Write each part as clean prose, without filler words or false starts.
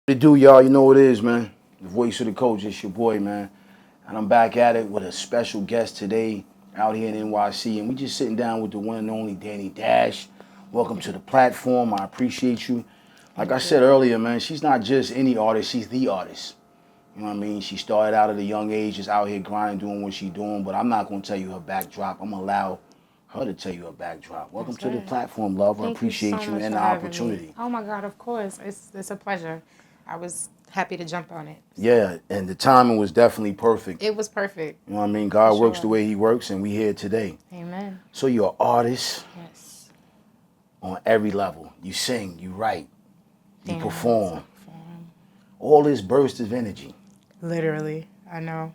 What it do, y'all? You know what it is, man. The voice of the coach, it's your boy, man. And I'm back at it with a special guest today out here in NYC. And we just sitting down with the one and only Dani Dash. Welcome to the platform. I appreciate you. Like I Thank said you. earlier, man, she's not just any artist, she's the artist. You know what I mean? She started out at a young age, just out here grinding, doing what she's doing. But I'm not going to tell you her backdrop. I'm going to allow her to tell you her backdrop. Welcome That's to the right. platform, love. I Thank you so appreciate you much and for the having me. opportunity. Oh my God, of course. It's a pleasure. I was happy to jump on it. Yeah, and the timing was definitely perfect. It was perfect, You know what I mean? for God works the sure. way He works, and we here today. Amen. So you're an artist Yes. on every level. You sing, you write, you Dance, I perform. perform. All this burst of energy. Literally, I know.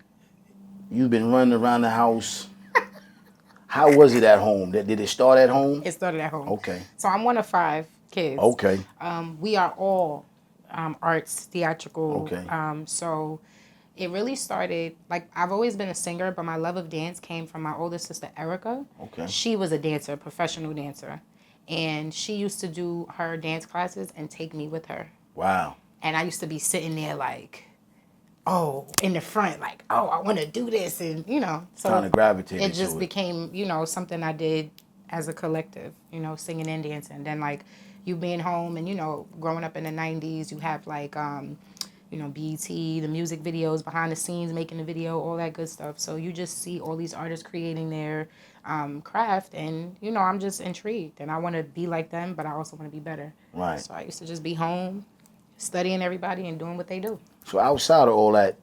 You've been running around the house. How was it at home? Did it start at home? It started at home. Okay. So I'm one of five kids. Okay. We are all arts, theatrical. Okay. So it really started, like, I've always been a singer, but my love of dance came from my older sister, Erica. Okay. She was a dancer, professional dancer. And she used to do her dance classes and take me with her. Wow. And I used to be sitting there like, oh, in the front, like, oh, I want to do this. And, Kind so of gravitated it just to it. became, something I did as a collective, singing and dancing. Then, like, you being home and, growing up in the 90s, you have, like, BET, the music videos, behind the scenes, making the video, all that good stuff. So you just see all these artists creating their craft, and I'm just intrigued, and I want to be like them, but I also want to be better. Right. So I used to just be home, studying everybody and doing what they do. So outside of all that,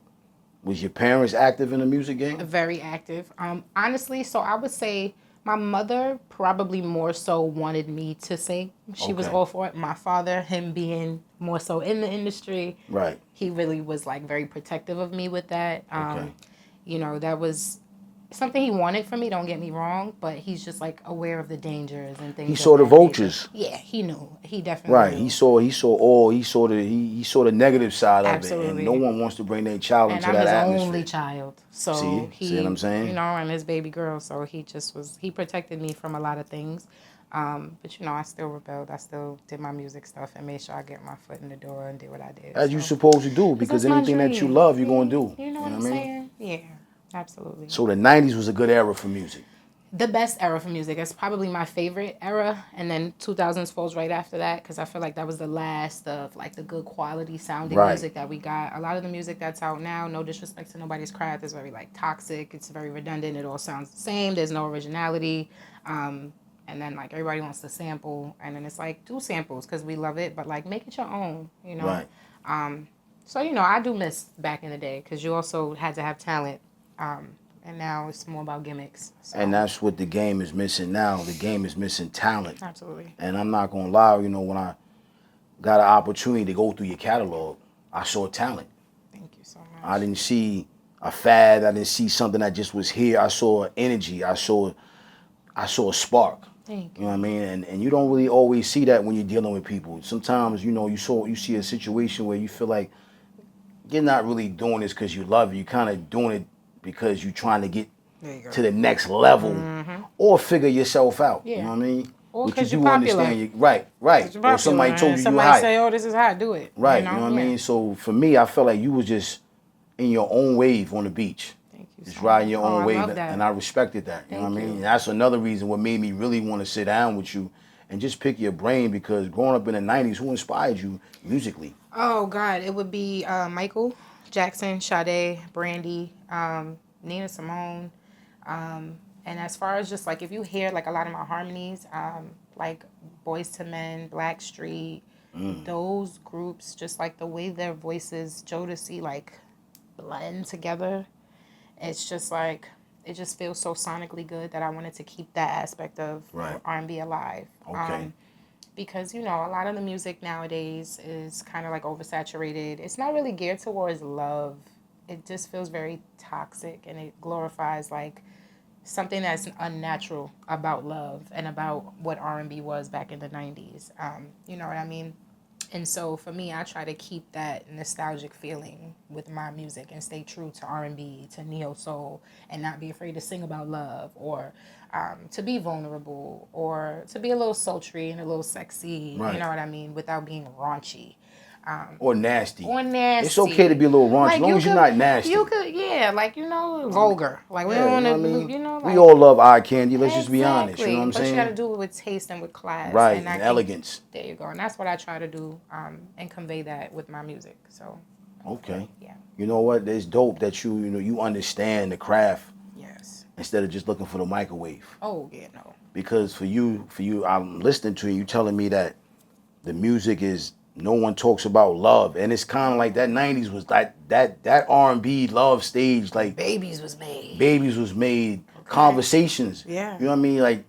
was your parents active in the music game? Very active. Honestly, so I would say my mother probably more so wanted me to sing. She was Okay. all for it. My father, him being more so in the industry, Right. he really was like very protective of me with that. Okay. That was something he wanted for me, don't get me wrong, but he's just like aware of the dangers and He things of saw the that nature. vultures. Yeah, he knew. He definitely Right. knew. He saw the negative side of it, and no Absolutely. one wants to bring their child And into I'm that his only atmosphere. child. So See what I'm saying? and his baby girl. So he protected me from a lot of things. But I still rebelled. I still did my music stuff and made sure I get my foot in the door and did what I did. As you So, supposed to do, because because that's my anything that you dream. love, you're gonna do. You know You what know I'm what I mean? saying? Yeah, absolutely. So the '90s was a good era for music. The best era for music. It's probably my favorite era, and then 2000s falls right after that because I feel like that was the last of like the good quality sounding Right. music that we got. A lot of the music that's out now, no disrespect to nobody's craft, is very like toxic. It's very redundant. It all sounds the same. There's no originality. And then like everybody wants to sample, and then it's like do samples because we love it, but like make it your own. Right. So I do miss back in the day because you also had to have talent. And now it's more about gimmicks. And So that's what the game is missing now. The game is missing talent. absolutely. And I'm not gonna lie, when I got an opportunity to go through your catalog, I saw talent. Thank you so I much. didn't see a fad. I didn't see something that just was here. I saw energy. I saw a spark. Thank You know you. what I mean? And you don't really always see that when you're dealing with people. Sometimes, you see a situation where you feel like you're not really doing this because you love it. You're kind of doing it because you're trying to get There you to go. the next level or figure yourself out. You know Yeah. what I mean? Or But you because you're do popular. understand you right, right. Because you're Or popular. somebody told And you you somebody hype. say, oh, this is how I do it. Right. You know what I Yeah. mean? So for me, I felt like you was just in your own wave on the beach. Thank you Just so riding much. your Oh, own I wave, love and that. I respected that. You know what I Thank mean? you. And that's another reason what made me really want to sit down with you and just pick your brain, because growing up in the '90s, who inspired you musically? Oh, God. It would be Michael Jackson, Sade, Brandy, Nina Simone. And as far as just like if you hear like a lot of my harmonies, like Boys to Men, Blackstreet, those groups, just like the way their voices, Jodeci, like blend together, it's just like it just feels so sonically good that I wanted to keep that aspect of Right. R&B alive. Okay. Because a lot of the music nowadays is kind of like oversaturated. It's not really geared towards love. It just feels very toxic, and it glorifies like something that's unnatural about love and about what R&B was back in the 90s. You know what I mean? And so for me, I try to keep that nostalgic feeling with my music and stay true to R&B, to neo soul, and not be afraid to sing about love or to be vulnerable or to be a little sultry and a little sexy. You Right. know what I mean? Without being raunchy. Or nasty. Or nasty. It's okay to be a little raunchy, like as long as you're not nasty. You could, yeah, like, vulgar. Like, we don't want to, I mean? like. We all love eye candy, let's just be honest, you know what I'm But saying? you got to do it with taste and with class. Right, and I think, elegance. There you go. And that's what I try to do and convey that with my music, so. Okay. Yeah. You know what? It's dope that you understand the craft. Yes. Instead of just looking for the microwave. Oh, yeah, no. Because for you, I'm listening to you telling me that the music is, no one talks about love. And it's kind of like that 90s was like that R&B love stage. Like Babies was made. Okay. Conversations. Yeah. You know what I mean? Like,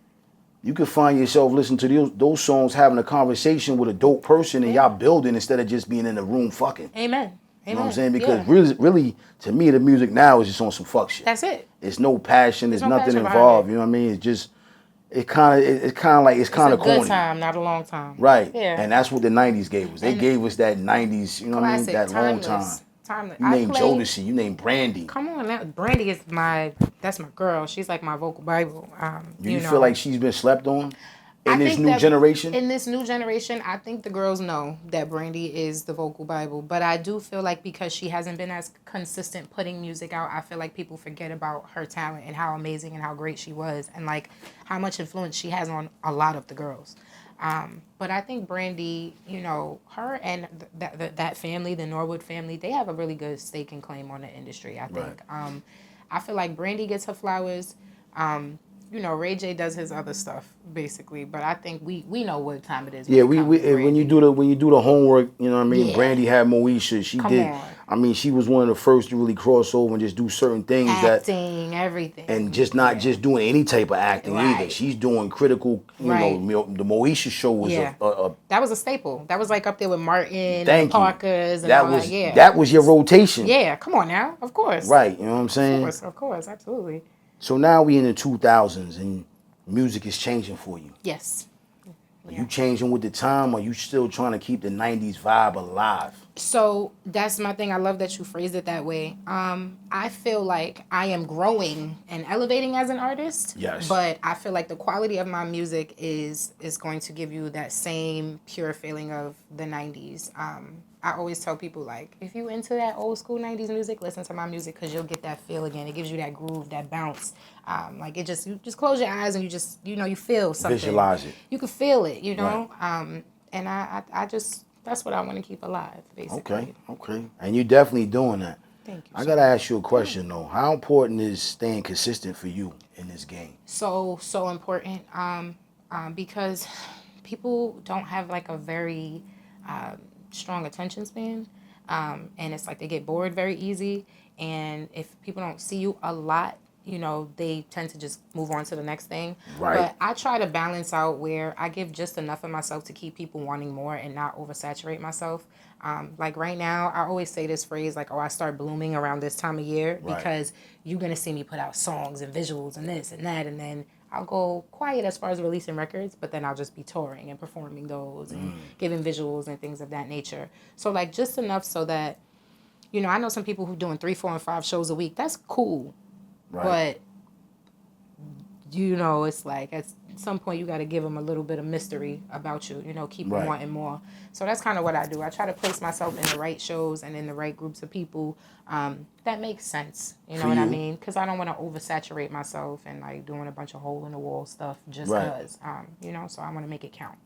you could find yourself listening to those songs, having a conversation with a dope person, and y'all building instead of just being in the room fucking. Amen. You know what I'm saying? Because really, to me, the music now is just on some fuck shit. That's it. It's no passion. There's no nothing passion involved. You know what I mean? It's just, it's kind of corny. It's a good time, not a long time. Right. Yeah. And that's what the 90s gave us. They gave us that 90s, you know what I mean? That timeless, long time. Timeless. You named Jodeci. You named Brandy. Come on now. Brandy is that's my girl. She's like my vocal Bible. Do you feel like she's been slept on? In this new generation, I think the girls know that Brandy is the vocal Bible. But I do feel like because she hasn't been as consistent putting music out, I feel like people forget about her talent and how amazing and how great she was. And like how much influence she has on a lot of the girls. But I think Brandy, her and that family, the Norwood family, they have a really good stake and claim on the industry, I think. Right. I feel like Brandy gets her flowers. Ray J does his other stuff basically, but I think we know what time it is. Yeah, when you do the homework, you know what I mean. Yeah. Brandy had Moesha. She Come did. on. I mean, she was one of the first to really cross over and just do certain things acting, everything, and just not just doing any type of acting either. She's doing critical. The Moesha show was that was a staple. That was like up there with Martin, and the Parkers, and all that. Yeah, that was your rotation. Yeah, come on now, of course. Right, you know what I'm saying? Of course, absolutely. So now we in the 2000s and music is changing for you. Yes. Are you changing with the time, or are you still trying to keep the 90s vibe alive? So that's my thing. I love that you phrased it that way. I feel like I am growing and elevating as an artist. Yes. But I feel like the quality of my music is going to give you that same pure feeling of the 90s. I always tell people, like, if you into that old school 90s music, listen to my music because you'll get that feel again. It gives you that groove, that bounce. You just close your eyes and you just, you feel something. Visualize it. You can feel it, Right. And I just, that's what I want to keep alive, basically. Okay. And you're definitely doing that. Thank you. I got to ask you a question, though. How important is staying consistent for you in this game? So important because people don't have, like, a very strong attention span. And it's like they get bored very easy. And if people don't see you a lot, they tend to just move on to the next thing. Right. But I try to balance out where I give just enough of myself to keep people wanting more and not oversaturate myself. Like right now, I always say this phrase, like, I start blooming around this time of year because you're going to see me put out songs and visuals and this and that. And then I'll go quiet as far as releasing records, but then I'll just be touring and performing those and giving visuals and things of that nature. So, like, just enough so that, I know some people who are doing 3, 4, and 5 shows a week. That's cool. Right. But, it's like at some point you got to give them a little bit of mystery about you, keep them wanting more. So that's kind of what I do. I try to place myself in the right shows and in the right groups of people that makes sense. You know what I mean? Because I don't want to oversaturate myself and, like, doing a bunch of hole-in-the-wall stuff just because, so I want to make it count.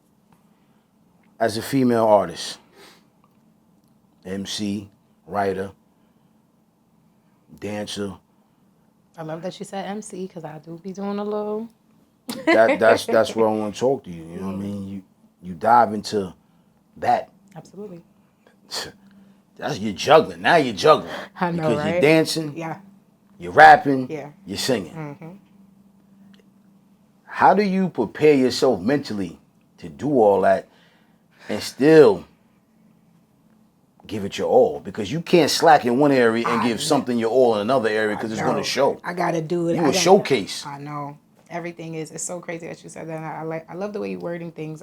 As a female artist, MC, writer, dancer. I love that you said MC because I do be doing a little. That's where I want to talk to you. You know what I mean? You dive into that. Absolutely. You're juggling. Now you're juggling. I know, because right? you're dancing. Yeah. You're rapping. Yeah. You're singing. Mm-hmm. How do you prepare yourself mentally to do all that and still give it your all? Because you can't slack in one area and give something your all in another area because it's going to show. I got to do it. You a showcase. I know. Everything is. It's so crazy that you said that. And I love the way you're wording things.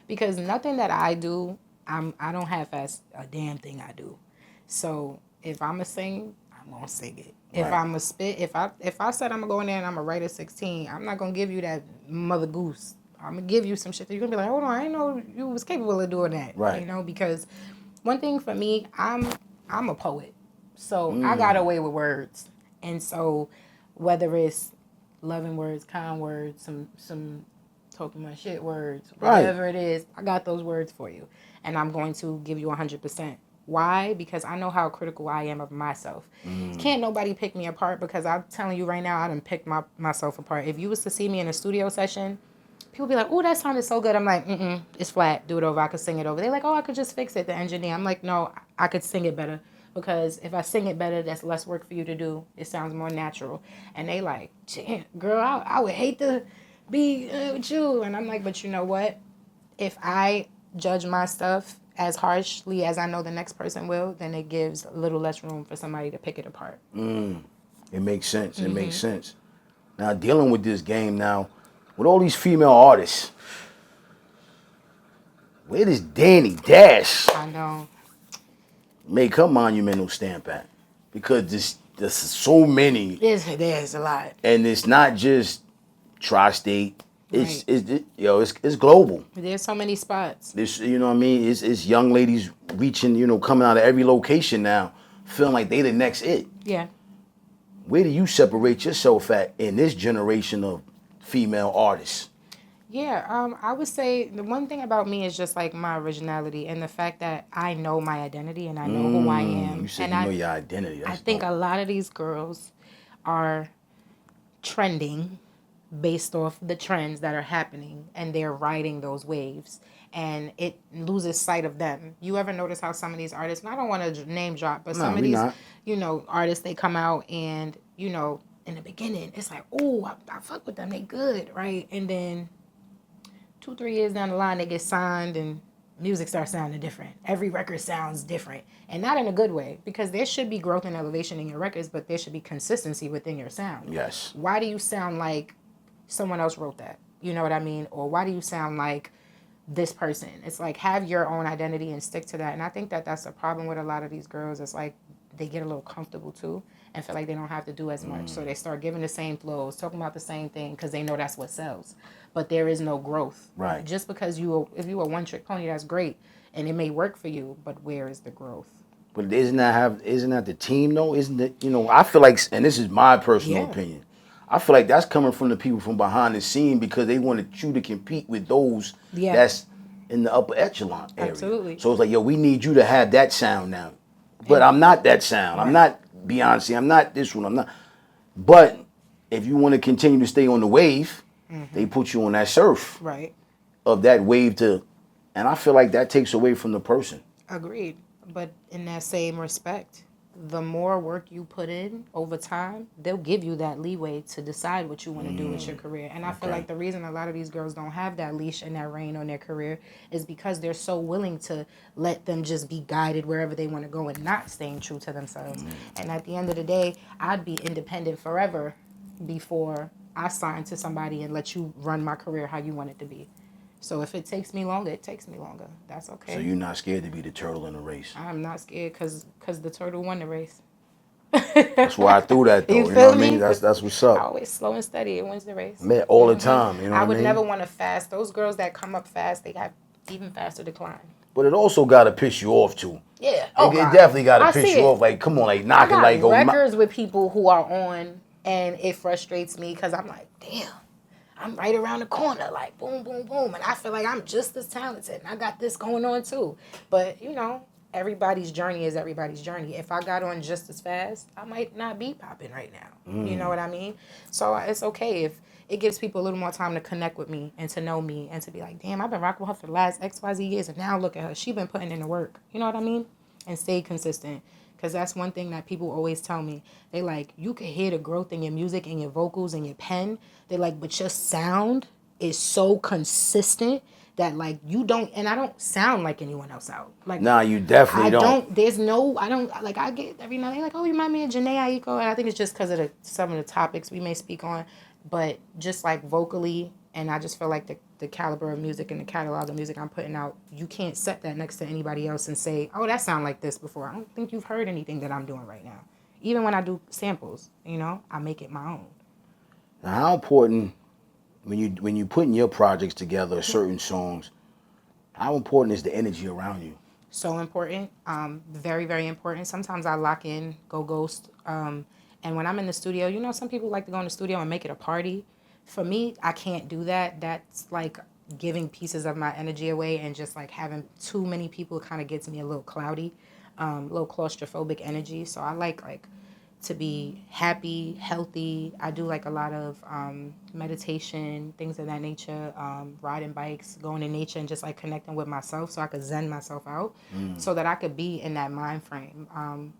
Because nothing that I do, I don't half-ass a damn thing I do. So if I'm a sing, I'm gonna sing it. If I'm a spit, if I said I'm gonna go in there and I'm gonna write a 16, I'm not gonna give you that mother goose. I'm gonna give you some shit that you're gonna be like, hold on, I didn't know you was capable of doing that. Right. Because one thing for me, I'm a poet, so I got away with words, and so whether it's loving words, kind words, some talking my shit words, Right. whatever it is, I got those words for you, and I'm going to give you 100%. Why? Because I know how critical I am of myself. Can't nobody pick me apart because I'm telling you right now, I done picked myself apart. If you was to see me in a studio session, people be like, "Oh, that sounded so good." I'm like, it's flat. Do it over. I could sing it over. They're like, "Oh, I could just fix it." The engineer. I'm like, "No, I could sing it better because if I sing it better, that's less work for you to do. It sounds more natural." And they like, "Damn, girl, I would hate to be with you." And I'm like, "But you know what? If I judge my stuff as harshly as I know the next person will, then it gives a little less room for somebody to pick it apart." It makes sense. It makes sense. Now, dealing with this game now, with all these female artists, where does Dani Dash I know. make her monumental stamp at? Because there's so many, There's a lot. and it's not just tri-state. Right. It's global. There's so many spots. This, you know what I mean? It's young ladies reaching, coming out of every location now, feeling like they the next it. Yeah. Where do you separate yourself at in this generation of female artists? Yeah, I would say the one thing about me is just like my originality and the fact that I know my identity and I know who I am. You said And you know your identity. I That's think dope. a lot of these girls are trending based off the trends that are happening and they're riding those waves and it loses sight of them. You ever notice how some of these artists, and I don't want to name drop, but some Nah, of we these, not. artists, they come out and, in the beginning, it's like, oh, I fuck with them, they good, right? And then 2, 3 years down the line, they get signed and music starts sounding different. Every record sounds different. And not in a good way, because there should be growth and elevation in your records, but there should be consistency within your sound. Yes. Why do you sound like someone else wrote that? You know what I mean? Or why do you sound like this person? It's like, have your own identity and stick to that. And I think that that's a problem with a lot of these girls. It's like they get a little comfortable too and feel like they don't have to do as much. So they start giving the same flows, talking about the same thing because they know that's what sells. But there is no growth. Right. Just because if you a one trick pony, that's great and it may work for you, but where is the growth? But isn't that the team though? Isn't it, I feel like, and this is my personal opinion, I feel like that's coming from the people from behind the scene because they wanted you to compete with those that's in the upper echelon area. Absolutely. So it's like, yo, we need you to have that sound now. But I'm not that sound. I'm not Beyonce. I'm not this one. I'm not. But if you want to continue to stay on the wave, they put you on that surf Right. of that wave and I feel like that takes away from the person. Agreed. But in that same respect, the more work you put in over time, they'll give you that leeway to decide what you want to do with your career. And I feel like the reason a lot of these girls don't have that leash and that rein on their career is because they're so willing to let them just be guided wherever they want to go and not staying true to themselves. And at the end of the day, I'd be independent forever before I sign to somebody and let you run my career how you want it to be. So if it takes me longer, it takes me longer. That's okay. So you're not scared to be the turtle in the race. I'm not scared because the turtle won the race. That's why I threw that though. You You know feel what I mean? me? That's what's up. Always slow and steady. It wins the race. Man, all the time. You know what I I mean? would never want to fast. Those girls that come up fast, they have even faster decline. But it also got to piss you off too. Yeah. It definitely got to I piss see you it. off. Like, come on, like I knocking, got like go. records with people who are on, and it frustrates me because I'm like, damn, I'm right around the corner, like boom, boom, boom, and I feel like I'm just as talented, and I got this going on too. But everybody's journey is everybody's journey. If I got on just as fast, I might not be popping right now. You know what I mean? So it's okay if it gives people a little more time to connect with me and to know me and to be like, damn, I've been rocking with her for the last XYZ years, and now look at her. She's been putting in the work. You know what I mean? And stay consistent. Because that's one thing that people always tell me. They like, you can hear the growth in your music and your vocals and your pen. They're like, but your sound is so consistent that like you don't, and I don't sound like anyone else out. Like, Nah, you definitely don't. I don't, like I get every now and then like, oh, you remind me of Janae Aiko. And I think it's just because of some of the topics we may speak on. But just like vocally, and I just feel like the caliber of music and the catalog of music I'm putting out, you can't set that next to anybody else and say, oh, that sound like this before. I don't think you've heard anything that I'm doing right now. Even when I do samples, I make it my own. Now, how important when you putting your projects together, certain songs, how important is the energy around you? So important. Very, very important. Sometimes I lock in, go ghost. And when I'm in the studio, you know, some people like to go in the studio and make it a party. For me, I can't do that. That's like giving pieces of my energy away, and just like having too many people kind of gets me a little cloudy, a little claustrophobic energy. So I like to be happy, healthy. I do like a lot of meditation, things of that nature, riding bikes, going in nature, and just like connecting with myself so I could zen myself out so that I could be in that mind frame.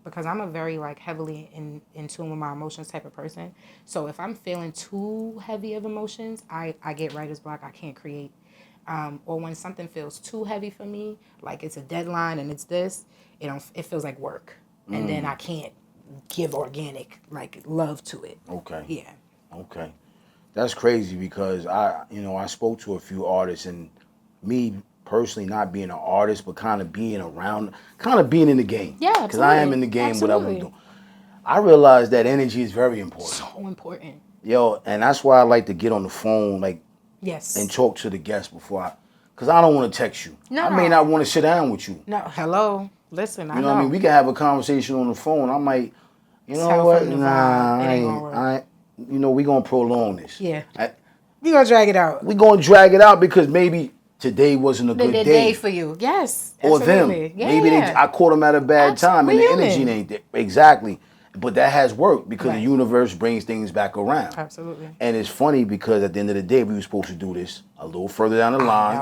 Because I'm a very like heavily in tune with my emotions type of person. So if I'm feeling too heavy of emotions, I get writer's block. I can't create. Or when something feels too heavy for me, like it's a deadline and it's this, it feels like work. And then I can't give organic like love to it. Okay. Yeah. Okay. That's crazy because I spoke to a few artists, and me personally not being an artist, but kind of being around, kind of being in the game. Yeah, Because I am absolutely. in the game, whatever I'm Absolutely. doing. I realized that energy is very important. So important. Yo, and that's why I like to get on the phone, like, Yes. and talk to the guests because I don't want to text you. No. I may not want to sit down with you. No, hello. Listen, I You know know. what I mean? We can have a conversation on the phone. I might, you know Tell what? from the Nah, vibe, it I ain't gonna ain't. work. I ain't. You know, we gonna prolong this. Yeah. We gonna drag it out. We gonna drag it out because maybe today wasn't a good The day. day for you. Yes. Or Absolutely. them. Yeah, Maybe yeah. I caught them at a bad time and the Absolutely. energy ain't there. Exactly. But that has worked because the Right. universe brings things back around. Absolutely. And it's funny because at the end of the day, we were supposed to do this a little further down the line.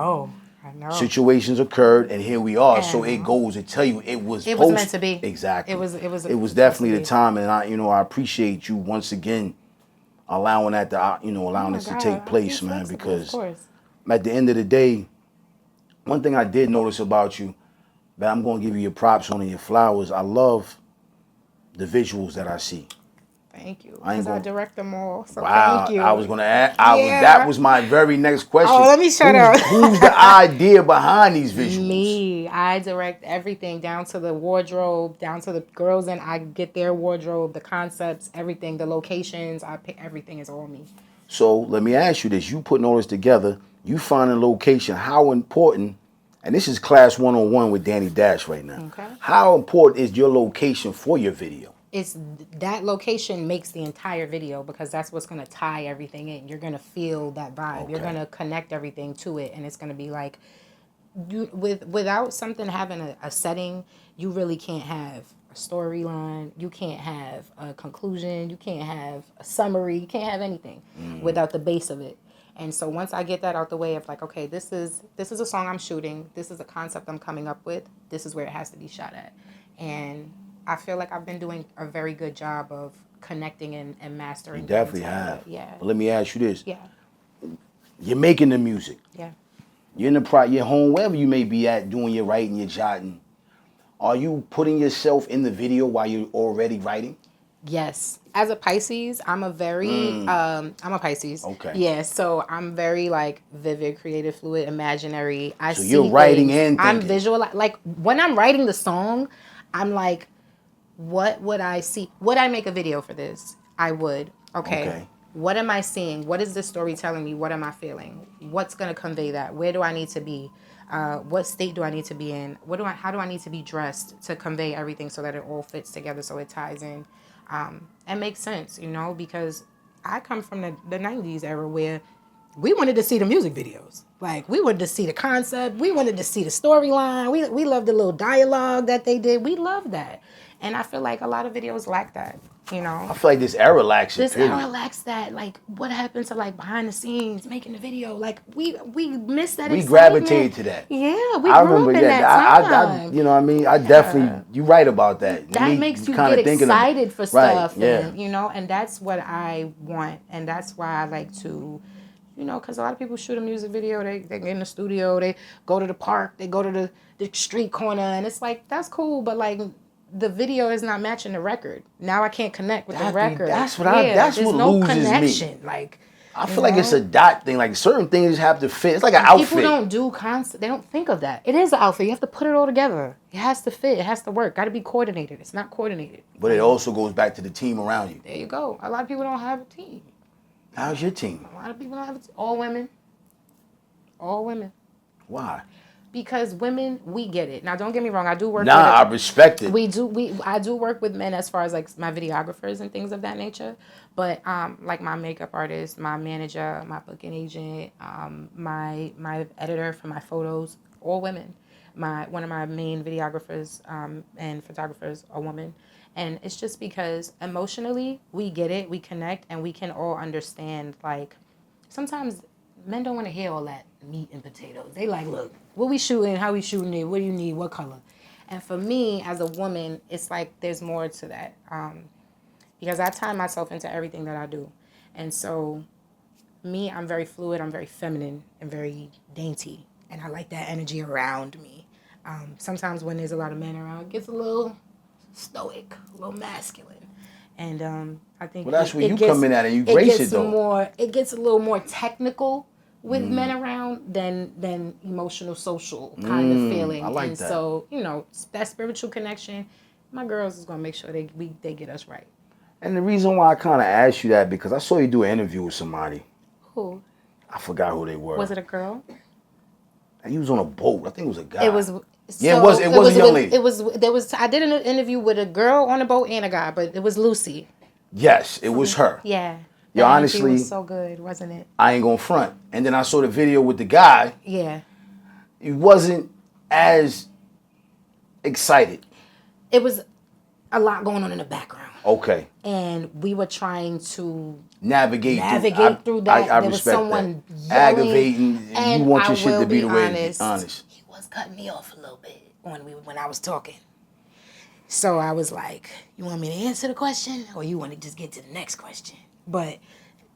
I know. Situations occurred, and here we are. So it And goes to tell you it was meant to be. Exactly. It was definitely supposed to the be. time, and I appreciate you once again allowing that to allowing Oh my this to God, take I'll be place, man. flexible, of Because course. at the end of the day, one thing I did notice about you that I'm going to give you your props on and your flowers. I love the visuals that I see. Thank you. I ain't Because I going. direct them all. So Wow, thank you. I was going to ask. Yeah. That was my very next question. Oh, let me shut up. Who's the idea behind these visuals? Me. I direct everything down to the wardrobe, down to the girls, and I get their wardrobe, the concepts, everything, the locations. I pick everything is all me. So let me ask you this: you putting all this together, you find a location. How important? And this is class 101 with Dani Dash right now. Okay. How important is your location for your video? It's that location makes the entire video because that's what's gonna tie everything in. You're gonna feel that vibe. You're Okay. gonna connect everything to it, and it's gonna be like without something having a setting, you really can't have a storyline. You can't have a conclusion. You can't have a summary. You can't have anything without the base of it. And so once I get that out the way of like, okay, this is a song I'm shooting. This is a concept I'm coming up with. This is where it has to be shot at. And I feel like I've been doing a very good job of connecting and mastering. You definitely things like have. that. Yeah. But let me ask you this: Yeah. you're making the music. Yeah. You're in your home, wherever you may be at, doing your writing, your jotting. Are you putting yourself in the video while you're already writing? Yes. As a Pisces, I'm a Pisces. Okay. Yeah, so I'm very like vivid, creative, fluid, imaginary. I So see you're writing things. and I'm thinking. visual. Like when I'm writing the song, I'm like, what would I see? Would I make a video for this? I would. Okay. What am I seeing? What is this story telling me? What am I feeling? What's gonna convey that? Where do I need to be? What state do I need to be in? How do I need to be dressed to convey everything so that it all fits together, so it ties in, and makes sense, because I come from the 90s era where we wanted to see the music videos. Like, we wanted to see the concept. We wanted to see the storyline. We loved the little dialogue that they did. We loved that. And I feel like a lot of videos lack that, I feel like this era lacks it. This era lacks that. Like, what happened to, like, behind the scenes, making the video? Like, we missed that We excitement. gravitated to that. Yeah, we I grew remember, up in yeah, that time. you know what I mean? I definitely, you're right about that. That makes you get excited for stuff. Right, yeah. And that's what I want. And that's why I like to, because a lot of people shoot a music video, they get in the studio, they go to the park, they go to the street corner, and it's like, that's cool, but like, the video is not matching the record. Now I can't connect with the record. That's what there's what no loses connection. me. Like, I feel like it's a dot thing. Like certain things have to fit. It's like an outfit. People don't do concept. They don't think of that. It is an outfit. You have to put it all together. It has to fit. It has to work. Got to be coordinated. It's not coordinated. But it also goes back to the team around you. There you go. A lot of people don't have a team. How's your team? A lot of people don't have a team. All women. All women. Why? because women, we get it. Now, don't get me wrong. I do work. Nah, I respect it. I do work with men as far as like my videographers and things of that nature. But like my makeup artist, my manager, my booking agent, my editor for my photos, all women. One of my main videographers and photographers, a woman. And it's just because emotionally we get it, we connect, and we can all understand. Like sometimes men don't want to hear all that meat and potatoes. They like, look, what we shooting, how we shooting it, what do you need, what color? And for me, as a woman, it's like there's more to that. Because I tie myself into everything that I do. And so me, I'm very fluid, I'm very feminine and very dainty. And I like that energy around me. Sometimes when there's a lot of men around, it gets a little stoic, a little masculine. And I think well, that's where you come in at and you grace it though. It gets a little more technical with men around than emotional, social kind of feeling. I like and that. So, that spiritual connection, my girls is gonna make sure they get us right. And the reason why I kind of asked you that, because I saw you do an interview with somebody. Who? I forgot who they were. Was it a girl? And he was on a boat. I think it was a guy. It was. Yeah, it was a young lady. I did an interview with a girl on a boat and a guy, but it was Lucy. Yes, it was her. Yeah. Yo, honestly, it was so good, wasn't it? I ain't gonna front. And then I saw the video with the guy. Yeah. He wasn't as excited. It was a lot going on in the background. Okay. And we were trying to navigate through that. I there was respect someone that. Yelling, Aggravating. You want your shit to be the way it is. Honest. He was cutting me off a little bit when I was talking. So I was like, you want me to answer the question or you want to just get to the next question? But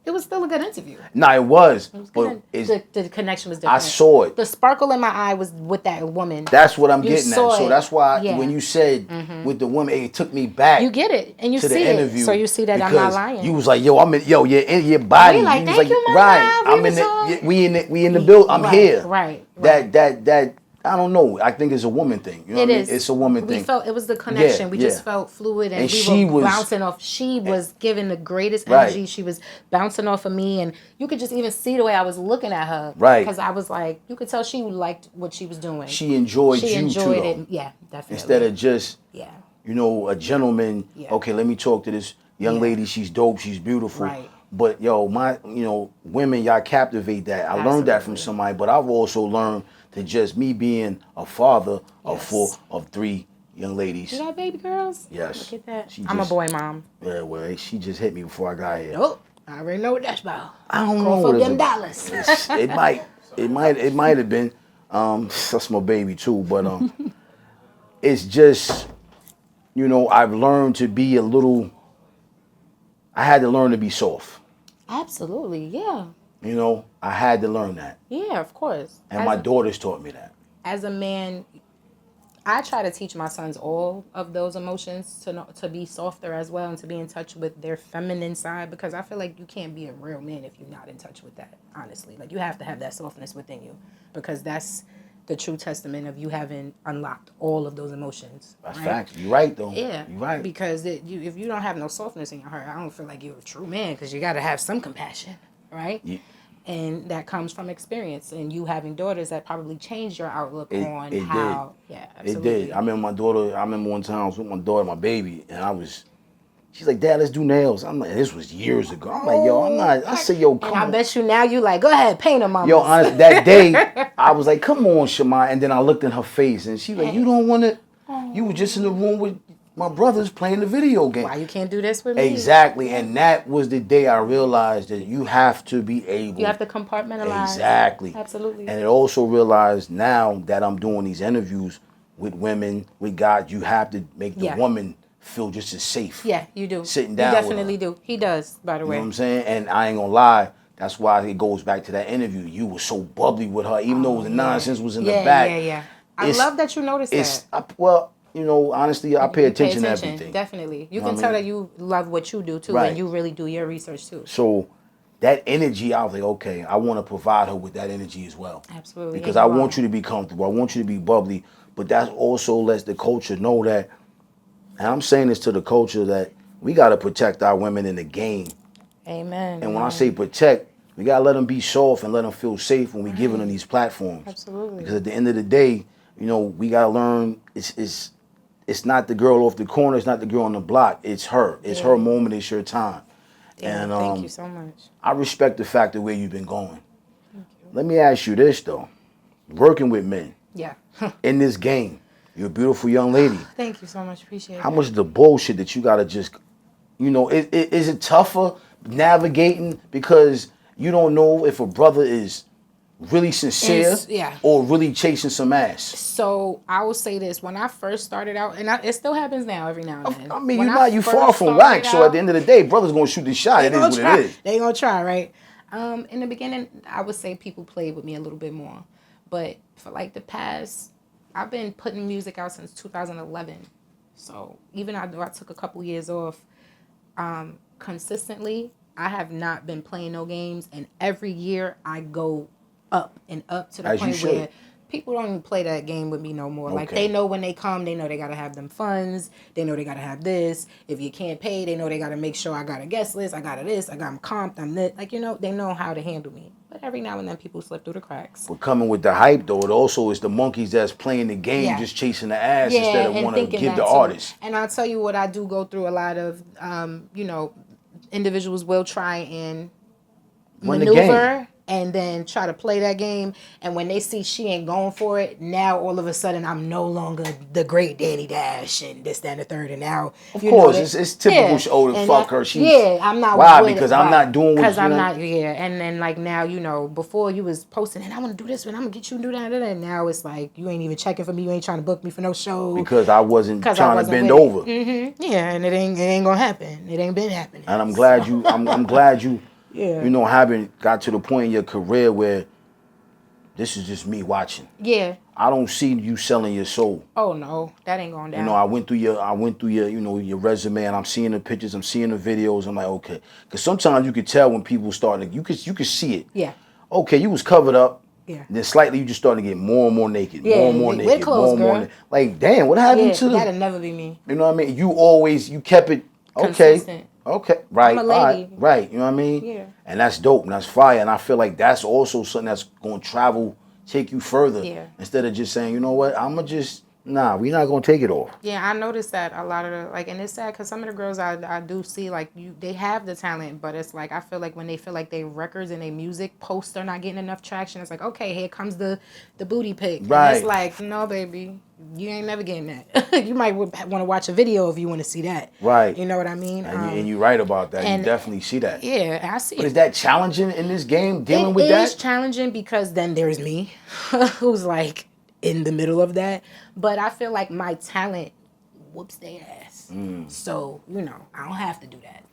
it was still a good interview. Nah, it was. But the connection was different. I saw it. The sparkle in my eye was with that woman. That's what I'm getting at. So that's why Yeah. when you said with the woman, it took me back. You get it, and you to see the interview. it. So you see that I'm not lying. You was like, yo, you're in your body. We like, you was thank like, you, my right. love. We in the build. I'm here. Right. That I don't know. I think it's a woman thing. You know what I mean? It's a woman thing. We felt it was the connection. We just felt fluid, and we were bouncing off. She was giving the greatest energy. She was bouncing off of me, and you could just even see the way I was looking at her. Right. Because I was like, you could tell she liked what she was doing. She enjoyed you too, though. It. Yeah, definitely. Instead of just, a gentleman. Yeah. Okay, let me talk to this young lady. She's dope. She's beautiful. Right. But women, y'all captivate that. I learned that from somebody, but I've also learned to just me being a father of 3 young ladies. You got baby girls? Yes. Look at that. I'm a boy mom. Yeah, well, she just hit me before I got here. Nope. I already know what that's about. I don't know for what them about. dollars. It might have been. That's my baby too, but it's just, I've learned to be I had to learn to be soft. Absolutely, yeah. I had to learn that. Yeah, of course. And my daughters taught me that. As a man, I try to teach my sons all of those emotions to be softer as well and to be in touch with their feminine side, because I feel like you can't be a real man if you're not in touch with that, honestly. Like, you have to have that softness within you, because that's the true testament of you having unlocked all of those emotions. That's facts. You're right, though. Yeah. You're right. Because if you don't have no softness in your heart, I don't feel like you're a true man, because you got to have some compassion, right? Yeah. And that comes from experience, and you having daughters that probably changed your outlook on it how. Did. Yeah, absolutely. It did. I remember one time I was with my daughter, my baby, and she's like, Dad, let's do nails. I'm like, this was years ago. I'm like, yo, I'm not. I said, yo, come on. And I bet you now you like, go ahead, paint them, mama. Yo, honestly, that day, I was like, come on, Shemai. And then I looked in her face, and she was like, you don't want to. You were just in the room with my brothers playing the video game. Why you can't do this with me? Exactly. And that was the day I realized that you have to be able. You have to compartmentalize. Exactly. Absolutely. And it also realized now that I'm doing these interviews with women, with guys, you have to make the woman feel just as safe. Yeah, you do. Sitting down You definitely do. He does, by the way. You know what I'm saying? And I ain't gonna lie, that's why it goes back to that interview. You were so bubbly with her, even though the nonsense was in the back. Yeah. I love that you noticed that. Honestly, I pay attention to everything. Definitely. You can tell that you love what you do, too, Right. and you really do your research, too. So that energy, I was like, okay, I want to provide her with that energy as well. Absolutely. Because I want you to be comfortable. I want you to be bubbly. But that also lets the culture know that, and I'm saying this to the culture, that we got to protect our women in the game. Amen. And when I say protect, We gotta let them be soft and let them feel safe when we giving them these platforms. Absolutely. Because at the end of the day, we gotta learn. It's not the girl off the corner. It's not the girl on the block. It's her. It's her moment. It's your time. And thank you so much. I respect the fact of where you've been going. Let me ask you this though: working with men, in this game, you're a beautiful young lady. Thank you so much. Appreciate it. How much of the bullshit that you gotta just, is it tougher navigating because you don't know if a brother is really sincere or really chasing some ass? So I will say this: when I first started out, and it still happens now every now and then. I mean, you far from wax. So at the end of the day, brother's gonna shoot the shot. It is what it is. They gonna try, right? In the beginning, I would say people played with me a little bit more, but for like the past, I've been putting music out since 2011. So even though I took a couple years off, consistently, I have not been playing no games, and every year I go up and up to the point where people don't even play that game with me no more. Like, they know when they come, they know they got to have them funds. They know they got to have this. If you can't pay, they know they got to make sure I got a guest list. I got this. I got them comped. I'm this. Like, they know how to handle me. But every now and then people slip through the cracks. But coming with the hype, though, it also is the monkeys that's playing the game, just chasing the ass instead of want to give the artist. And I'll tell you what, I do go through a lot of, individuals will try and maneuver and then try to play that game. And when they see she ain't going for it, now all of a sudden I'm no longer the great Dani Dash and this, that, and the third. And now, of course, it's typical. Fuck her. I'm not. Why? Because I'm not doing what because I'm not. Yeah, and then like now, before you was posting and I want to do this, and I'm gonna get you and do that, and now it's like you ain't even checking for me. You ain't trying to book me for no show because I wasn't trying to bend over. Mm-hmm. Yeah, and it ain't gonna happen. It ain't been happening. And I'm glad you. I'm glad you. Haven't got to the point in your career where this is just me watching. Yeah. I don't see you selling your soul. Oh no, that ain't going down. I went through your, your resume, and I'm seeing the pictures, I'm seeing the videos. I'm like, okay, because sometimes you could tell when people starting. You could see it. Yeah. Okay, you was covered up. Yeah. Then slightly, you just starting to get more and more naked. Yeah. More and more naked. Clothes, more and more. Like, damn, what happened to? That'll never be me. You know what I mean? You kept it. Okay. Consistent. Okay, right, I'm a lady. Right, you know what I mean? Yeah. And that's dope, and that's fire, and I feel like that's also something that's going to take you further. Yeah. Instead of just saying, you know what, we're not going to take it off. Yeah, I noticed that a lot of and it's sad because some of the girls I do see, like, they have the talent, but it's like, I feel like when they feel like their records and their music posts are not getting enough traction, it's like, okay, here comes the booty pic. Right. And it's like, no, baby, you ain't never getting that. You might want to watch a video if you want to see that. Right. You know what I mean? And you're right about that. You definitely see that. Yeah, I see it. But is that challenging in this game, dealing with that? It is challenging because then there's me, who's like in the middle of that. But I feel like my talent whoops their ass. So, I don't have to do that.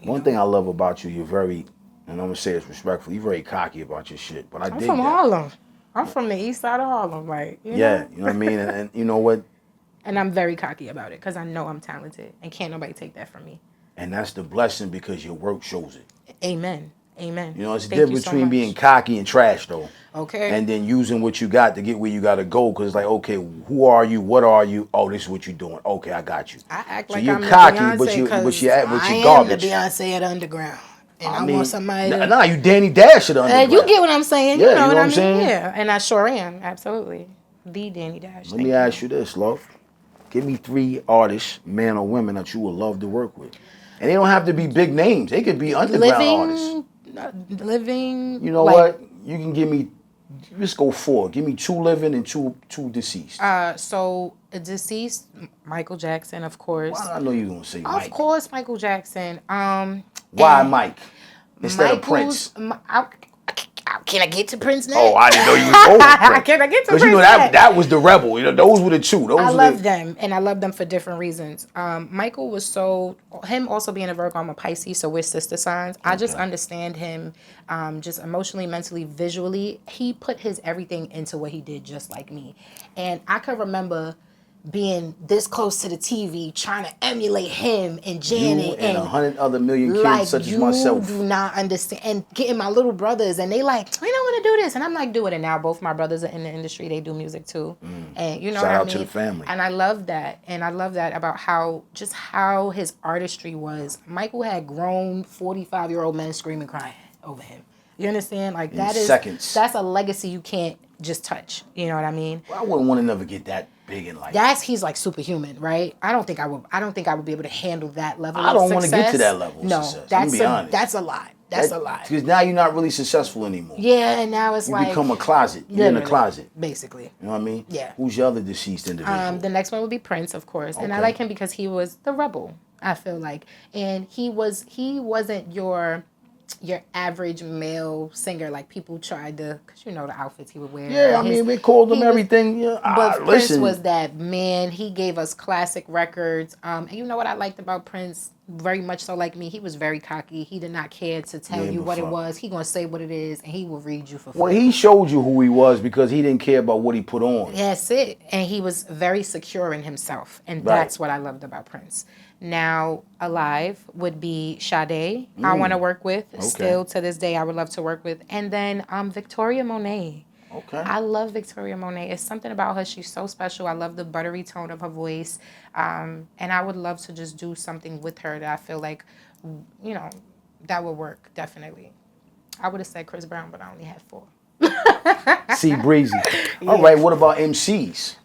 One thing I love about you, you're very, and I'm going to say this respectfully, you're very cocky about your shit. But I'm from Harlem. I'm from the east side of Harlem. Like, you know what I mean? And you know what? And I'm very cocky about it because I know I'm talented and can't nobody take that from me. And that's the blessing because your work shows it. Amen. Amen. It's the difference between being cocky and trash, though. Okay. And then using what you got to get where you got to go. Because it's like, okay, who are you? What are you? Oh, this is what you're doing. Okay, I got you. I act so like you're I'm cocky, Beyonce, but you're garbage. I am the Beyonce of the underground. And I want somebody to... Nah, you Dani Dash of the underground. You get what I'm saying. Yeah, you know what I'm saying? Yeah, and I sure am. Absolutely. The Dani Dash. Let me ask you this, love. Give me 3 artists, men or women, that you would love to work with. And they don't have to be big names. They could be underground artists. Living. You know what? You can give me, let's go 4. Give me 2 living and two deceased. So deceased, Michael Jackson, of course. Why did I know you were gonna say Mike? Of course, Michael Jackson. Why Mike instead of Prince? Can I get to Prince now? Oh, I didn't know you was over Prince. Can I get to Prince? Because that was the rebel. Those were the two. I love them, and I love them for different reasons. Michael was him also being a Virgo, I'm a Pisces, so we're sister signs. Okay. I just understand him, just emotionally, mentally, visually. He put his everything into what he did, just like me. And I can remember being this close to the TV, trying to emulate him and Janet you and 100 other million kids such as myself. You do not understand. And getting my little brothers, and they like, we don't want to do this. And I'm like, do it. And now both my brothers are in the industry. They do music too. And you know Shout what I out mean? to the family. And I love that. And I love that about how his artistry was. Michael had grown 45-year-old men screaming, crying over him. You understand? Like, In seconds. that's a legacy you can't just touch. You know what I mean? Well, I wouldn't want to never get that big in life. He's like superhuman, right? I don't think I would be able to handle that level I of don't success. want to get to that level of no, success. that's I'm gonna be honest. That's a lot. That's a lot. Because now you're not really successful anymore. Yeah, and now it's You like become a closet. You're in a closet. basically. You know what I mean? Yeah. Who's your other deceased individual? The next one would be Prince, of course, and I Okay. like him because he was the rebel. I feel like, and he wasn't your average male singer like people tried to, because you know the outfits he would wear. Yeah, I mean, we called him everything. Yeah, But Prince listen. was that man. He gave us classic records. And you know what I liked about Prince? Very much so like me. He was very cocky. He did not care to tell you what it was. He gonna say what it is, and he will read you for free. Well, he showed you who he was because he didn't care about what he put on. That's it. And he was very secure in himself. And that's what I loved about Prince. Now, alive would be Sade. I want to work with. Okay. Still to this day, I would love to work with. And then Victoria Monet. Okay. I love Victoria Monet. It's something about her. She's so special. I love the buttery tone of her voice. And I would love to just do something with her that I feel like, you know, that would work, definitely. I would have said Chris Brown, but I only had 4. See, breezy. All right, what about MCs?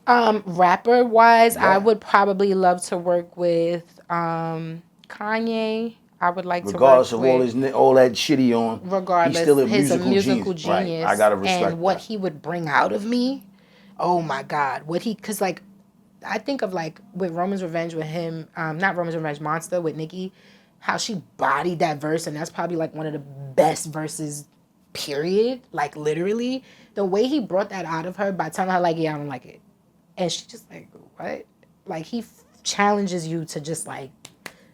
Rapper wise, I would probably love to work with Kanye. I would like regardless to work of with, all that shit he on. Regardless, he's still a he's musical genius. Right. I gotta respect and what that. he would bring out of me. Oh my God, because like I think of like with Roman's Revenge with him, not Roman's Revenge, Monster with Nicki, how she bodied that verse, and that's probably like one of the best verses. Period. Like literally, the way he brought that out of her by telling her like, yeah, I don't like it, and she just like, what? Like he challenges you to just like,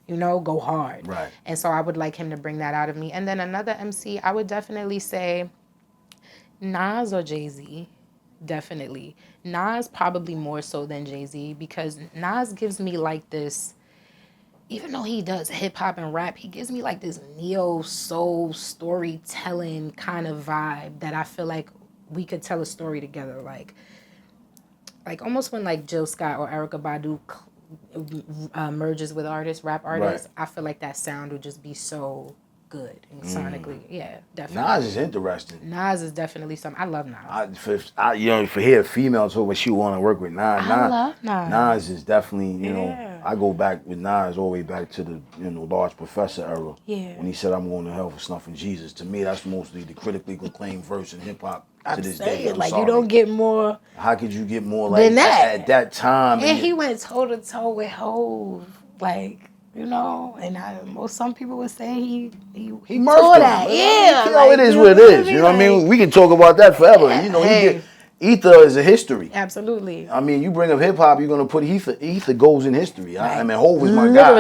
you know, go hard. Right. And so I would like him to bring that out of me. And then another MC, I would definitely say Nas or Jay-Z. Definitely. Nas probably more so than Jay-Z because Nas gives me like this, even though he does hip hop and rap, he gives me like this neo soul storytelling kind of vibe that I feel like we could tell a story together. Like almost when like Jill Scott or Erykah Badu merges with rap artists, I feel like that sound would just be so good and sonically. Yeah, definitely. Nas is interesting. Nas is definitely something. I love Nas. For here, females who she want to work with Nas. I love Nas. Nas is definitely, you know, I go back with Nas all the way back to the, Large Professor era. Yeah. When he said, "I'm going to hell for snuffing Jesus." To me, that's mostly the critically acclaimed verse in hip hop to this day. I'm like sorry. You don't get more. How could you get more like than that at that time? And he went toe to toe with Hov, like. You know, and some people would say he murdered that. Him. Yeah, it is what it is. You know what I mean? We can talk about that forever. Yeah, Ether is a history. Absolutely. I mean, you bring up hip hop, you're gonna put Ether. Ether goes in history. Right. I mean, Hov is my guy.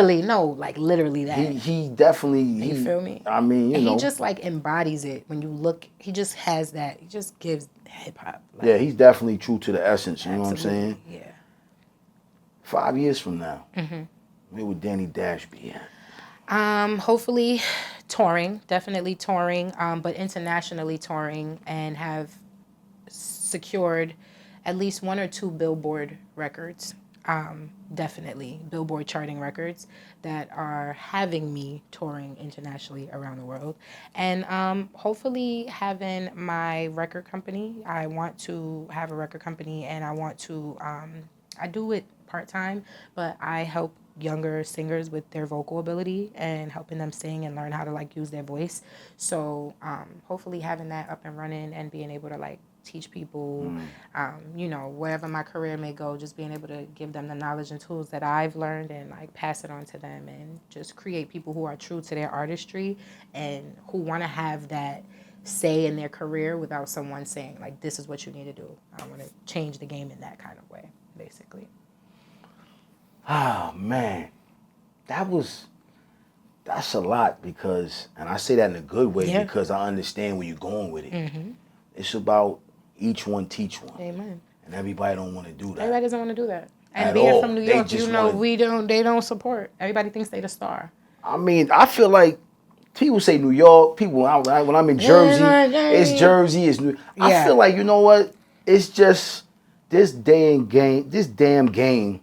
Literally that. He definitely. You feel me? I mean, he just like embodies it. When you look, he just has that. He just gives hip hop. Like, yeah, he's definitely true to the essence. You know what I'm saying? Yeah. 5 years from now. Where would Dani Dash be at? Hopefully touring, definitely touring, but internationally touring and have secured at least 1 or 2 Billboard records. Definitely Billboard charting records that are having me touring internationally around the world. And hopefully having my record company. I want to have a record company and I want to, I do it part-time, but I help younger singers with their vocal ability and helping them sing and learn how to like use their voice. So hopefully having that up and running and being able to like teach people, wherever my career may go, just being able to give them the knowledge and tools that I've learned and like pass it on to them and just create people who are true to their artistry and who want to have that say in their career without someone saying like, this is what you need to do. I want to change the game in that kind of way, basically. Oh, man, that's a lot because, and I say that in a good way because I understand where you're going with it. Mm-hmm. It's about each one teach one. Amen. And everybody don't want to do that. Everybody doesn't want to do that. And being from New York, they don't support. Everybody thinks they the star. I mean, I feel like people say New York, when I'm in Jersey, it's Jersey, it's New. I feel like, you know what? It's just this damn game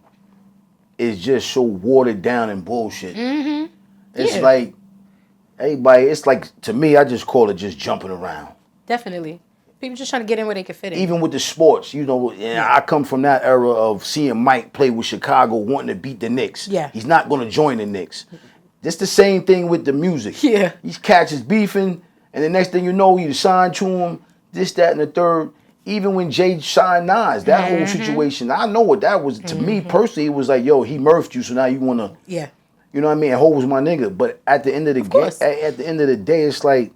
is just so watered down and bullshit. Mm-hmm. It's like everybody, it's like, to me, I just call it just jumping around. Definitely. People just trying to get in where they can fit in. Even with the sports, you know, I come from that era of seeing Mike play with Chicago, wanting to beat the Knicks. Yeah. He's not going to join the Knicks. It's the same thing with the music. Yeah. These cats is beefing, and the next thing you know, you sign to him, this, that, and the third. Even when Jay signed Nas, that whole situation, I know what that was. To me personally, it was like, yo, he murphed you, so now you want to, Yeah. you know what I mean? Ho was my nigga. But at the end of the at the end of the day, it's like,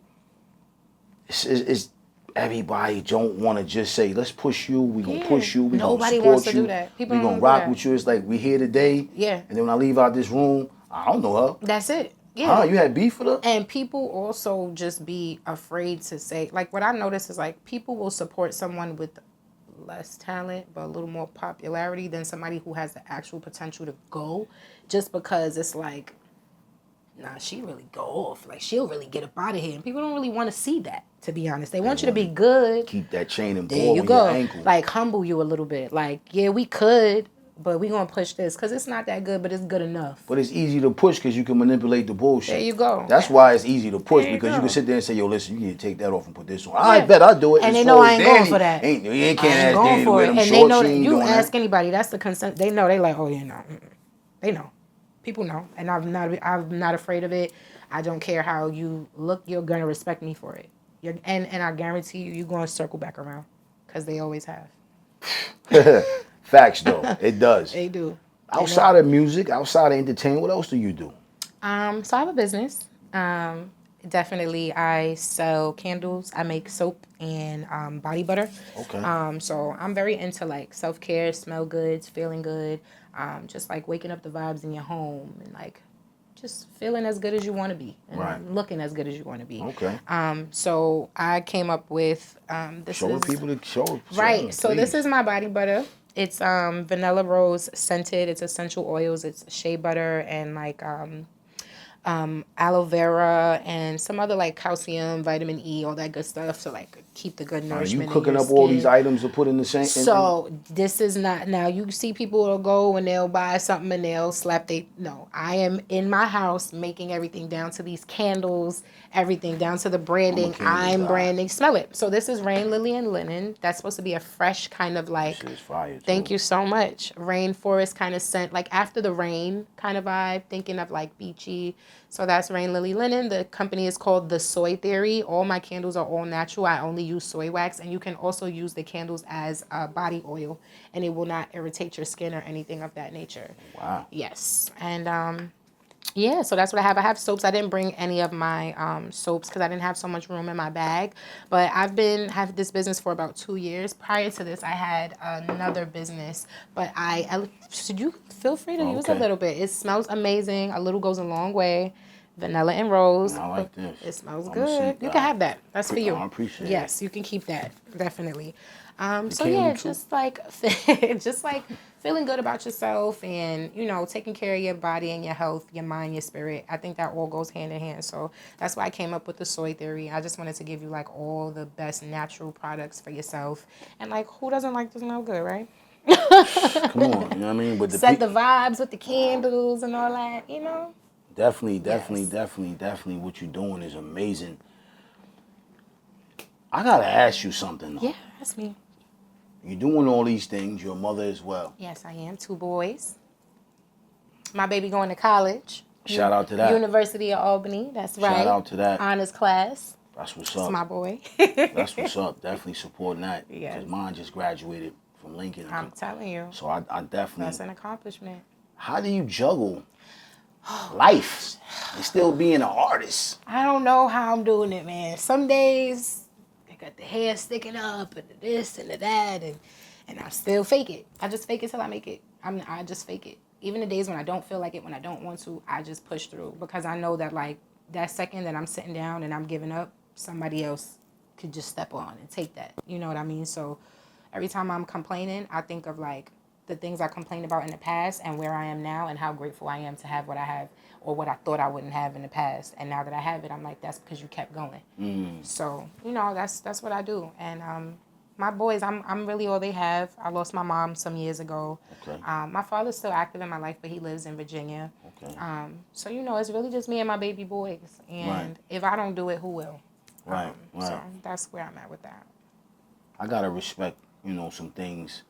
it's everybody don't want to just say, let's push you, we gonna push you, we gonna support wants to you, do that. People we gonna rock with you. It's like, we here today, and then when I leave out this room, I don't know her. That's it. Yeah. Huh, you had beef with her? And people also just be afraid to say, like, what I notice is, like, people will support someone with less talent but a little more popularity than somebody who has the actual potential to go, just because it's like, nah, she really go off. Like, she'll really get up out of here. And people don't really want to see that, to be honest. They want you to be good. Keep that chain and ball there you on go. your ankle. Like, humble you a little bit. Like, yeah, we could, but we gonna push this because it's not that good, but it's good enough. But it's easy to push because you can manipulate the bullshit. There you go. That's why it's easy to push, because you can sit there and say, yo, listen, you need to take that off and put this on. I bet I'll do it. And they know I ain't going for that. You can't ask Danny to wear them and shorts. they know that you ask anybody, that's the consent. They know. They like, oh yeah, no. They know. People know. And I'm not afraid of it. I don't care how you look. You're going to respect me for it. And I guarantee you're going to circle back around, because they always have. Facts, though. It does. They do. Outside of music, outside of entertainment, what else do you do? So I have a business. Definitely, I sell candles. I make soap and body butter. Okay. So I'm very into, like, self-care, smell goods, feeling good, just like waking up the vibes in your home, and like just feeling as good as you want to be, and looking as good as you want to be. Okay. So I came up with this. Show people the show. Right. So this is my body butter. It's vanilla rose scented. It's essential oils. It's shea butter and like aloe vera and some other like calcium, vitamin E, all that good stuff. So like keep the good nourishment. Are you cooking up all these items to put in the same? So this is not, now you see people will go and they'll buy something and they'll slap no, I am in my house making everything down to these candles, everything down to the branding. I'm branding. Smell it. So this is Rain, Lily, and Linen. That's supposed to be a fresh kind of like, this is fire, thank you so much, rainforest kind of scent, like after the rain kind of vibe, thinking of like beachy. So that's Rain, Lily, Linen. The company is called The Soy Theory. All my candles are all natural. I only use soy wax, and you can also use the candles as body oil, and it will not irritate your skin or anything of that nature. Wow. Yes. And yeah, so that's what I have. I have soaps. I didn't bring any of my soaps because I didn't have so much room in my bag. But I've have this business for about 2 years. Prior to this, I had another business. But should you feel free to use a little bit. It smells amazing. A little goes a long way. Vanilla and rose. I like this. It smells good. You can have that. That's for you. I appreciate it. Yes, you can keep that. Definitely. So yeah, just like feeling good about yourself, and taking care of your body and your health, your mind, your spirit. I think that all goes hand in hand. So that's why I came up with the Soy Theory. I just wanted to give you like all the best natural products for yourself, and like who doesn't like to smell good, right? Come on, you know what I mean? But set the vibes with the candles and all that, Definitely. What you're doing is amazing. I gotta ask you something, though. Yeah, ask me. You're doing all these things. You're a mother as well. Yes, I am. 2 boys. My baby going to college. Shout out to that. University of Albany. That's right. Shout out to that. Honors class. That's what's up. That's my boy. That's what's up. Definitely supporting that. Yes. Because mine just graduated from Lincoln. I'm telling you. So I definitely. That's an accomplishment. How do you juggle life and still being an artist? I don't know how I'm doing it, man. Some days I got the hair sticking up and the this and the that, and I still fake it. I just fake it till I make it. I just fake it. Even the days when I don't feel like it, when I don't want to, I just push through, because I know that like that second that I'm sitting down and I'm giving up, somebody else could just step on and take that. You know what I mean? So every time I'm complaining, I think of like the things I complained about in the past and where I am now and how grateful I am to have what I have, or what I thought I wouldn't have in the past. And now that I have it, I'm like, that's because you kept going. So, that's what I do. And My boys, I'm really all they have. I lost my mom some years ago. Okay. My father's still active in my life, but he lives in Virginia. Okay. So it's really just me and my baby boys. And Right. if I don't do it, who will? Right. So that's where I'm at with that. I gotta respect, some things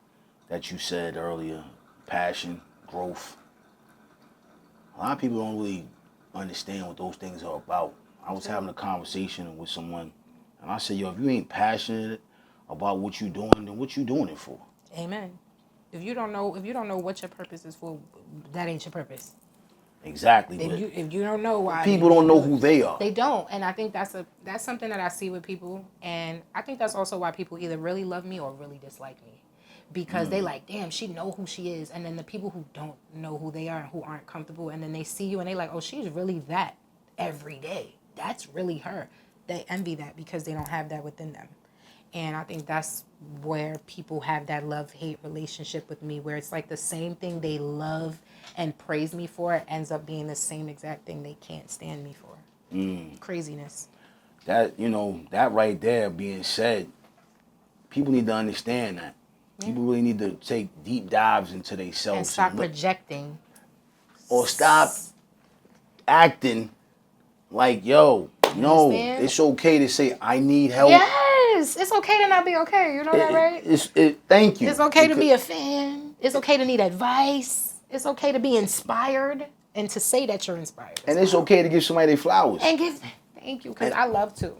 that you said earlier. Passion, growth. A lot of people don't really understand what those things are about. I was having a conversation with someone, and I said, "Yo, if you ain't passionate about what you're doing, then what you doing it for?" Amen. If you don't know what your purpose is for, that ain't your purpose. Exactly. If you don't know why, people don't know who they are. They don't, and I think that's something that I see with people, and I think that's also why people either really love me or really dislike me, because they like, damn, she know who she is, and then the people who don't know who they are and who aren't comfortable, and then they see you and they like, oh, she's really that every day. That's really her. They envy that because they don't have that within them. And I think that's where people have that love-hate relationship with me, where it's like the same thing they love and praise me for ends up being the same exact thing they can't stand me for. Craziness. That right there being said, people need to understand that. People really need to take deep dives into themselves. And stop projecting. Or stop acting like, yo, no, understand? it's okay to say, I need help. Yes, it's okay to not be okay. You know that, right? Thank you. It's okay to be a fan. It's okay to need advice. It's okay to be inspired and to say that you're inspired. And it's okay to give somebody their flowers. And thank you, because I love to.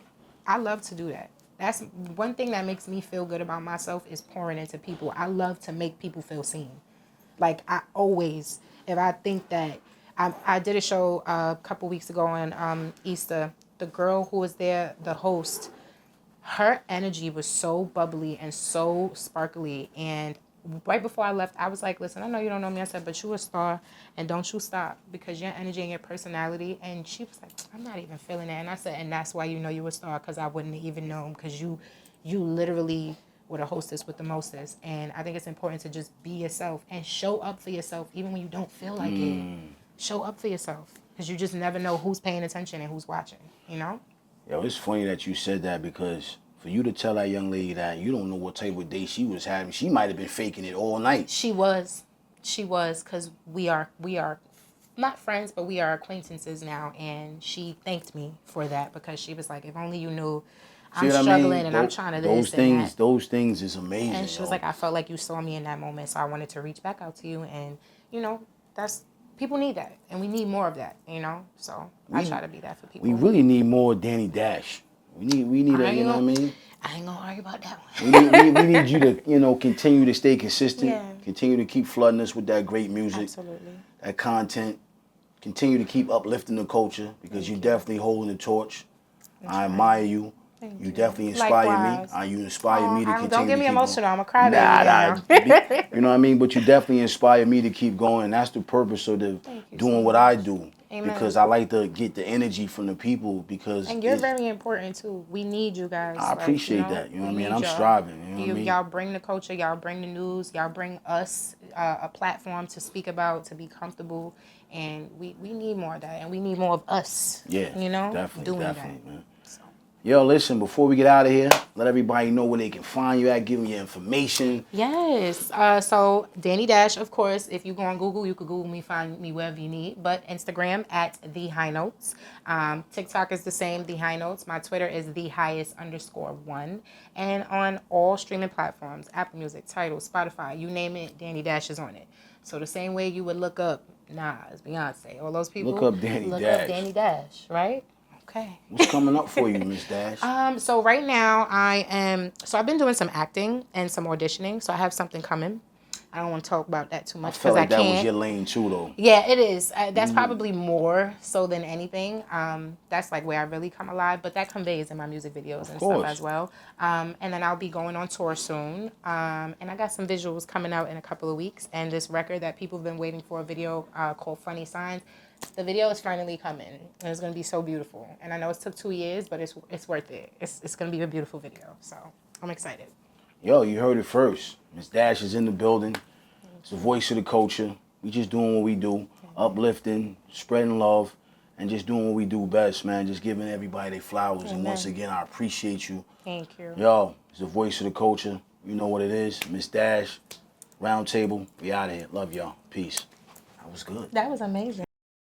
I love to do that. That's one thing that makes me feel good about myself is pouring into people. I love to make people feel seen. Like I always, if I think that, I did a show a couple weeks ago on Easter. The girl who was there, the host, her energy was so bubbly and so sparkly. And right before I left, I was like, listen, I know you don't know me. I said, but you a star, and don't you stop, because your energy and your personality. And she was like, I'm not even feeling that. And I said, and that's why you know you a star, because I wouldn't even know, because you literally were the hostess with the mostest. And I think it's important to just be yourself and show up for yourself, even when you don't feel like it. Show up for yourself, because you just never know who's paying attention and who's watching, Yo, it's funny that you said that, because for you to tell that young lady that you don't know what type of day she was having, she might have been faking it all night. She was, because we are not friends, but we are acquaintances now, and she thanked me for that, because she was like, if only you knew I'm struggling and I'm trying to those things. Those things is amazing. And she was like, I felt like you saw me in that moment, so I wanted to reach back out to you, and that's. People need that, and we need more of that, So I try to be that for people. We really need more Dani Dash. We need a, you know what I mean? I ain't gonna argue about that one. we need you to, continue to stay consistent. Yeah. Continue to keep flooding us with that great music. Absolutely. That content. Continue to keep uplifting the culture, because you definitely holding the torch. I admire you. You definitely inspire me. You inspire me to continue. Don't get me emotional. I'm a crybaby. You know what I mean? But you definitely inspire me to keep going. And that's the purpose of doing what I do. Amen. Because I like to get the energy from the people. And you're very important too. We need you guys. I appreciate that. You know what I mean? I'm striving. You know what I mean? Y'all bring the culture. Y'all bring the news. Y'all bring us a platform to speak about, to be comfortable. And we need more of that. And we need more of us. Yeah. Definitely, doing that. Man. Yo, listen, before we get out of here, let everybody know where they can find you at, give them your information. Yes. So, Dani Dash, of course. If you go on Google, you could Google me, find me wherever you need. But Instagram at The High Notes. TikTok is the same, The High Notes. My Twitter is TheHighest_1. And on all streaming platforms, Apple Music, Tidal, Spotify, you name it, Dani Dash is on it. So the same way you would look up Nas, Beyonce, all those people. Look up Dani Dash. Look up Dani Dash, right? Okay. What's coming up for you, Miss Dash? So right now I've been doing some acting and some auditioning, so I have something coming. I don't want to talk about that too much because I can't. That was your lane too, though. Yeah, it is. That's probably more so than anything. That's like where I really come alive, but that conveys in my music videos and stuff as well. And then I'll be going on tour soon. And I got some visuals coming out in a couple of weeks. And this record that people have been waiting for, a video called Funny Signs. The video is finally coming, and it's going to be so beautiful. And I know it took 2 years, but it's worth it. It's going to be a beautiful video, so I'm excited. Yo, you heard it first. Miss Dash is in the building. It's the voice of the culture. We just doing what we do, uplifting, spreading love, and just doing what we do best, man. Just giving everybody their flowers. Amen. And once again, I appreciate you. Thank you. Yo, It's the voice of the culture. You know what it is. Miss Dash, Round Table. We out of here. Love y'all. Peace. That was good. That was amazing.